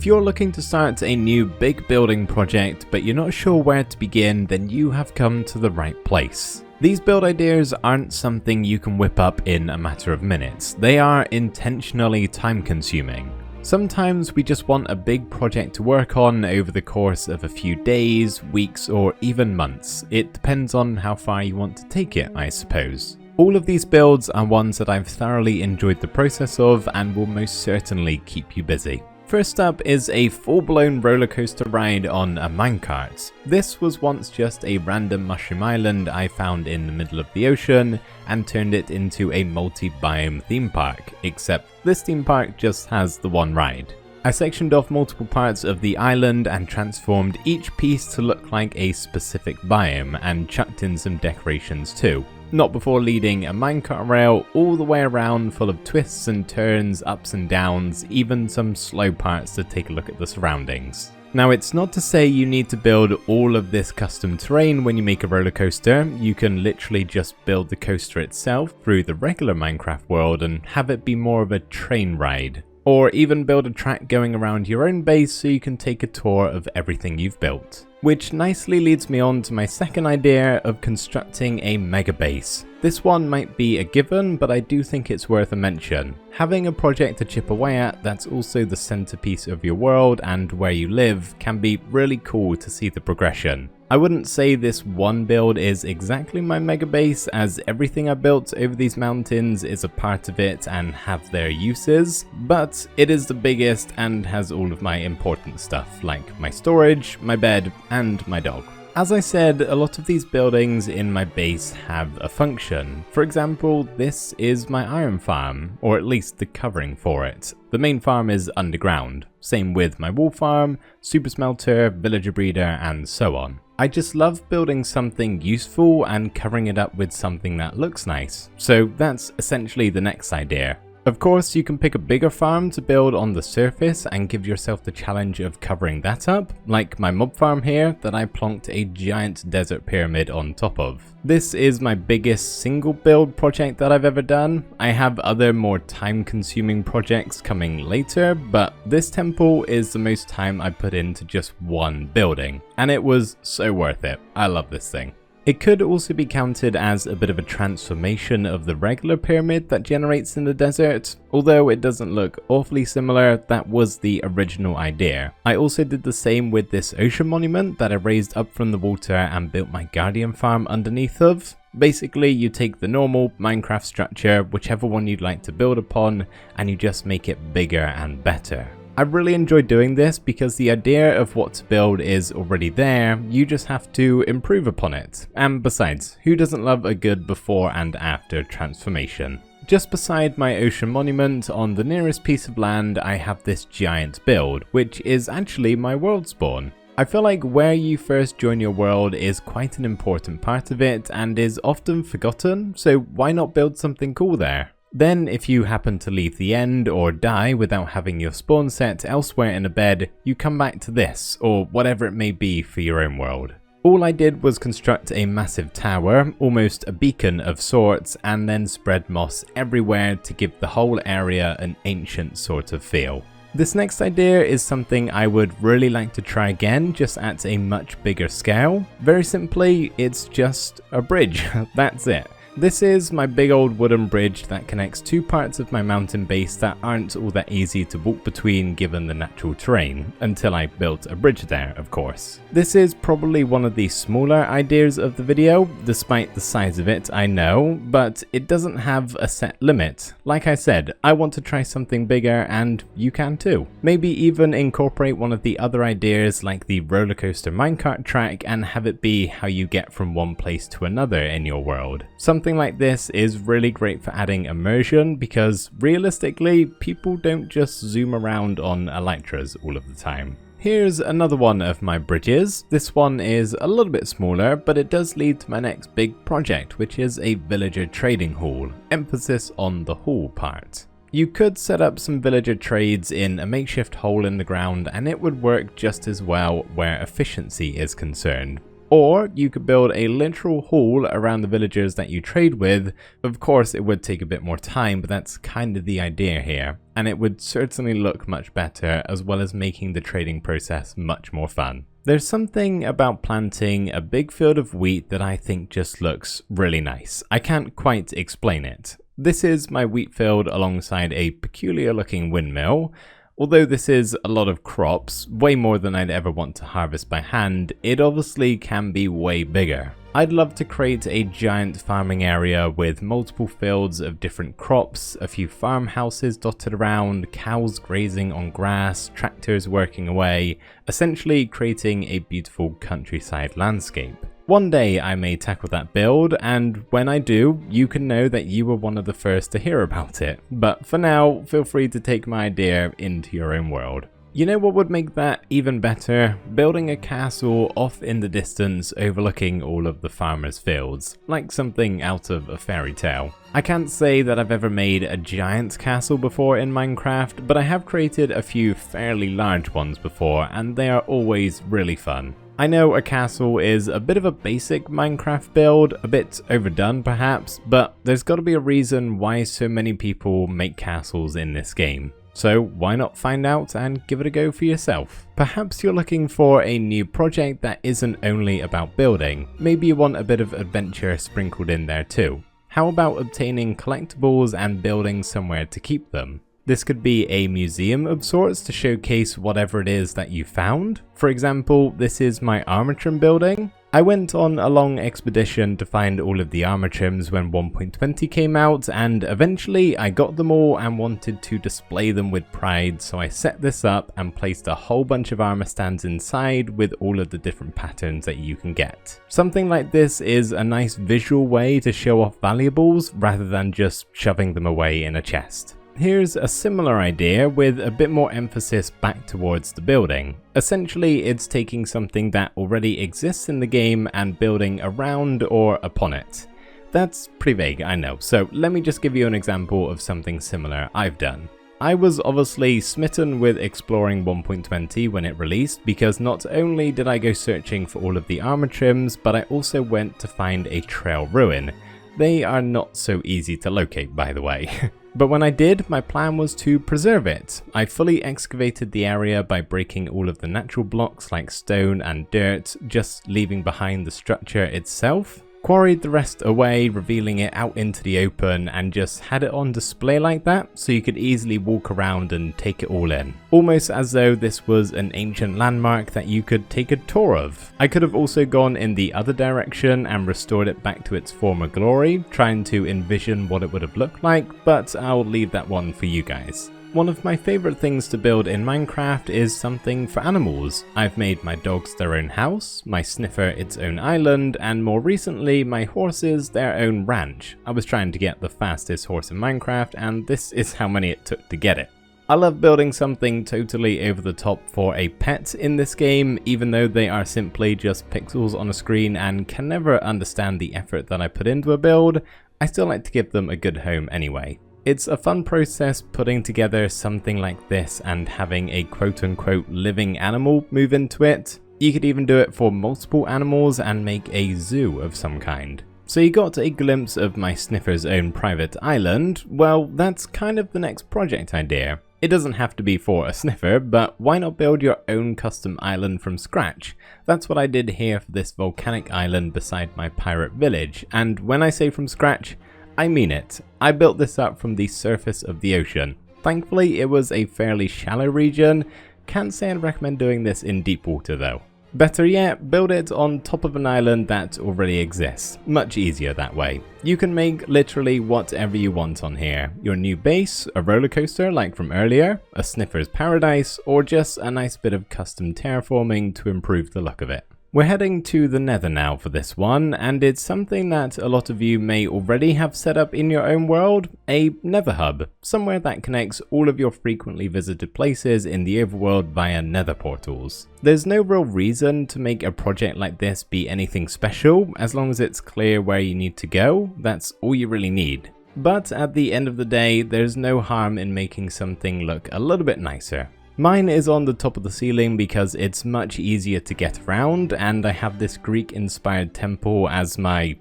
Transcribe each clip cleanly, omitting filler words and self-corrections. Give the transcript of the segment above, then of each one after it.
If you're looking to start a new big building project but you're not sure where to begin, then you have come to the right place. These build ideas aren't something you can whip up in a matter of minutes. They are intentionally time consuming. Sometimes we just want a big project to work on over the course of a few days, weeks, or even months. It depends on how far you want to take it, I suppose. All of these builds are ones that I've thoroughly enjoyed the process of and will most certainly keep you busy. First up is a full-blown rollercoaster ride on a minecart. This was once just a random mushroom island I found in the middle of the ocean and turned it into a multi-biome theme park, except this theme park just has the one ride. I sectioned off multiple parts of the island and transformed each piece to look like a specific biome and chucked in some decorations too. Not before leading a minecart rail all the way around full of twists and turns, ups and downs, even some slow parts to take a look at the surroundings. Now, it's not to say you need to build all of this custom terrain when you make a roller coaster. You can literally just build the coaster itself through the regular Minecraft world and have it be more of a train ride. Or even build a track going around your own base so you can take a tour of everything you've built. Which nicely leads me on to my second idea of constructing a mega base. This one might be a given, but I do think it's worth a mention. Having a project to chip away at that's also the centerpiece of your world and where you live can be really cool to see the progression. I wouldn't say this one build is exactly my mega base, as everything I built over these mountains is a part of it and have their uses, but it is the biggest and has all of my important stuff like my storage, my bed, and my dog. As I said, a lot of these buildings in my base have a function. For example, this is my iron farm, or at least the covering for it. The main farm is underground. Same with my wool farm, super smelter, villager breeder, and so on. I just love building something useful and covering it up with something that looks nice. So that's essentially the next idea. Of course, you can pick a bigger farm to build on the surface and give yourself the challenge of covering that up, like my mob farm here that I plonked a giant desert pyramid on top of. This is my biggest single build project that I've ever done. I have other more time-consuming projects coming later, but this temple is the most time I put into just one building, and it was so worth it. I love this thing. It could also be counted as a bit of a transformation of the regular pyramid that generates in the desert. Although it doesn't look awfully similar, that was the original idea. I also did the same with this ocean monument that I raised up from the water and built my guardian farm underneath of. Basically, you take the normal Minecraft structure, whichever one you'd like to build upon, and you just make it bigger and better. I really enjoy doing this because the idea of what to build is already there, you just have to improve upon it. And besides, who doesn't love a good before and after transformation? Just beside my ocean monument on the nearest piece of land, I have this giant build, which is actually my world spawn. I feel like where you first join your world is quite an important part of it and is often forgotten, so why not build something cool there? Then, if you happen to leave the end or die without having your spawn set elsewhere in a bed, you come back to this, or whatever it may be for your own world. All I did was construct a massive tower, almost a beacon of sorts, and then spread moss everywhere to give the whole area an ancient sort of feel. This next idea is something I would really like to try again, just at a much bigger scale. Very simply, it's just a bridge, that's it. This is my big old wooden bridge that connects two parts of my mountain base that aren't all that easy to walk between given the natural terrain, until I built a bridge there, of course. This is probably one of the smaller ideas of the video, despite the size of it, I know, but it doesn't have a set limit. Like I said, I want to try something bigger and you can too. Maybe even incorporate one of the other ideas like the roller coaster minecart track and have it be how you get from one place to another in your world. Something like this is really great for adding immersion because realistically, people don't just zoom around on elytras all of the time. Here's another one of my bridges. This one is a little bit smaller, but it does lead to my next big project, which is a villager trading hall. Emphasis on the hall part. You could set up some villager trades in a makeshift hole in the ground and it would work just as well where efficiency is concerned. Or you could build a literal hall around the villagers that you trade with. Of course, it would take a bit more time, but that's kind of the idea here. And it would certainly look much better, as well as making the trading process much more fun. There's something about planting a big field of wheat that I think just looks really nice. I can't quite explain it. This is my wheat field alongside a peculiar looking windmill. Although this is a lot of crops, way more than I'd ever want to harvest by hand, it obviously can be way bigger. I'd love to create a giant farming area with multiple fields of different crops, a few farmhouses dotted around, cows grazing on grass, tractors working away, essentially creating a beautiful countryside landscape. One day I may tackle that build, and when I do, you can know that you were one of the first to hear about it. But for now, feel free to take my idea into your own world. You know what would make that even better? Building a castle off in the distance overlooking all of the farmers' fields, like something out of a fairy tale. I can't say that I've ever made a giant castle before in Minecraft, but I have created a few fairly large ones before, and they are always really fun. I know a castle is a bit of a basic Minecraft build, a bit overdone perhaps, but there's got to be a reason why so many people make castles in this game. So why not find out and give it a go for yourself? Perhaps you're looking for a new project that isn't only about building. Maybe you want a bit of adventure sprinkled in there too. How about obtaining collectibles and building somewhere to keep them? This could be a museum of sorts to showcase whatever it is that you found. For example, this is my armor trim building. I went on a long expedition to find all of the armor trims when 1.20 came out, and eventually I got them all and wanted to display them with pride, so I set this up and placed a whole bunch of armor stands inside with all of the different patterns that you can get. Something like this is a nice visual way to show off valuables rather than just shoving them away in a chest. Here's a similar idea with a bit more emphasis back towards the building. Essentially, it's taking something that already exists in the game and building around or upon it. That's pretty vague, I know, so let me just give you an example of something similar I've done. I was obviously smitten with exploring 1.20 when it released, because not only did I go searching for all of the armor trims, but I also went to find a trail ruin. They are not so easy to locate, by the way. But when I did, my plan was to preserve it. I fully excavated the area by breaking all of the natural blocks like stone and dirt, just leaving behind the structure itself. Quarried the rest away, revealing it out into the open, and just had it on display like that, so you could easily walk around and take it all in. Almost as though this was an ancient landmark that you could take a tour of. I could have also gone in the other direction and restored it back to its former glory, trying to envision what it would have looked like, but I'll leave that one for you guys. One of my favourite things to build in Minecraft is something for animals. I've made my dogs their own house, my sniffer its own island, and more recently my horses their own ranch. I was trying to get the fastest horse in Minecraft, and this is how many it took to get it. I love building something totally over the top for a pet in this game, even though they are simply just pixels on a screen and can never understand the effort that I put into a build. I still like to give them a good home anyway. It's a fun process putting together something like this and having a quote-unquote living animal move into it. You could even do it for multiple animals and make a zoo of some kind. So you got a glimpse of my sniffer's own private island. Well, that's kind of the next project idea. It doesn't have to be for a sniffer, but why not build your own custom island from scratch? That's what I did here for this volcanic island beside my pirate village, and when I say from scratch, I mean it. I built this up from the surface of the ocean. Thankfully, it was a fairly shallow region. Can't say I'd recommend doing this in deep water though. Better yet, build it on top of an island that already exists. Much easier that way. You can make literally whatever you want on here. Your new base, a roller coaster like from earlier, a sniffer's paradise, or just a nice bit of custom terraforming to improve the look of it. We're heading to the Nether now for this one, and it's something that a lot of you may already have set up in your own world, a Nether Hub, somewhere that connects all of your frequently visited places in the overworld via Nether portals. There's no real reason to make a project like this be anything special, as long as it's clear where you need to go, that's all you really need. But at the end of the day, there's no harm in making something look a little bit nicer. Mine is on the top of the ceiling because it's much easier to get around, and I have this Greek-inspired temple as my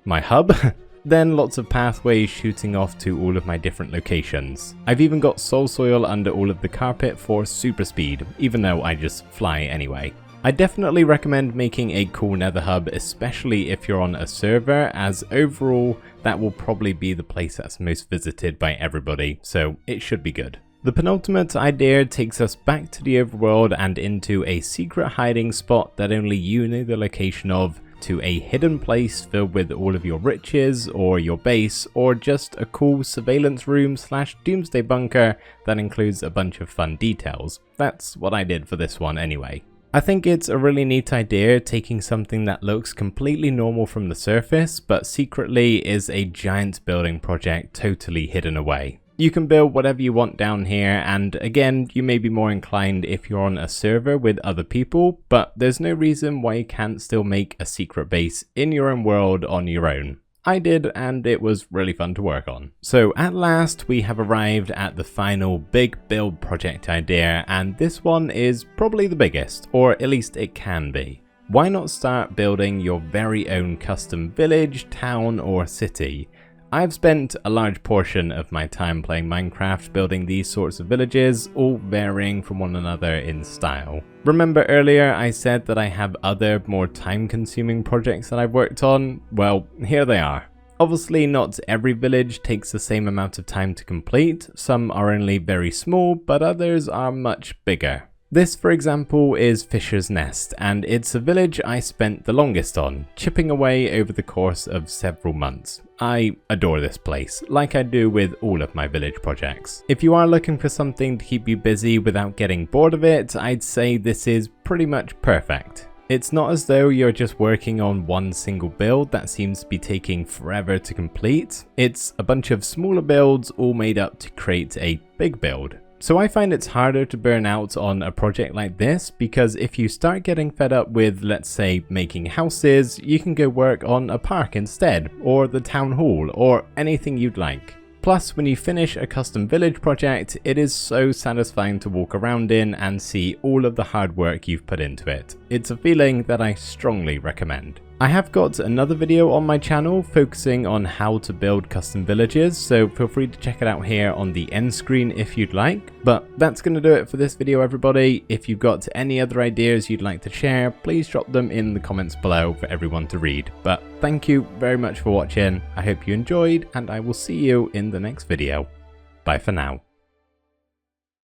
hub. Then lots of pathways shooting off to all of my different locations. I've even got soul soil under all of the carpet for super speed, even though I just fly anyway. I definitely recommend making a cool Nether Hub, especially if you're on a server, as overall that will probably be the place that's most visited by everybody, so it should be good. The penultimate idea takes us back to the overworld and into a secret hiding spot that only you know the location of, to a hidden place filled with all of your riches, or your base, or just a cool surveillance room / doomsday bunker that includes a bunch of fun details. That's what I did for this one anyway. I think it's a really neat idea, taking something that looks completely normal from the surface, but secretly is a giant building project totally hidden away. You can build whatever you want down here, and again, you may be more inclined if you're on a server with other people, but there's no reason why you can't still make a secret base in your own world on your own. I did, and it was really fun to work on. So at last, we have arrived at the final big build project idea, and this one is probably the biggest, or at least it can be. Why not start building your very own custom village, town, or city? I've spent a large portion of my time playing Minecraft building these sorts of villages, all varying from one another in style. Remember earlier I said that I have other more time-consuming projects that I've worked on? Well, here they are. Obviously not every village takes the same amount of time to complete, some are only very small, but others are much bigger. This, for example, is Fisher's Nest, and it's a village I spent the longest on, chipping away over the course of several months. I adore this place, like I do with all of my village projects. If you are looking for something to keep you busy without getting bored of it, I'd say this is pretty much perfect. It's not as though you're just working on one single build that seems to be taking forever to complete. It's a bunch of smaller builds all made up to create a big build. So I find it's harder to burn out on a project like this, because if you start getting fed up with, let's say, making houses, you can go work on a park instead, or the town hall, or anything you'd like. Plus, when you finish a custom village project, it is so satisfying to walk around in and see all of the hard work you've put into it. It's a feeling that I strongly recommend. I have got another video on my channel focusing on how to build custom villages, so feel free to check it out here on the end screen if you'd like. But that's going to do it for this video, everybody. If you've got any other ideas you'd like to share, please drop them in the comments below for everyone to read. But thank you very much for watching. I hope you enjoyed, and I will see you in the next video. Bye for now.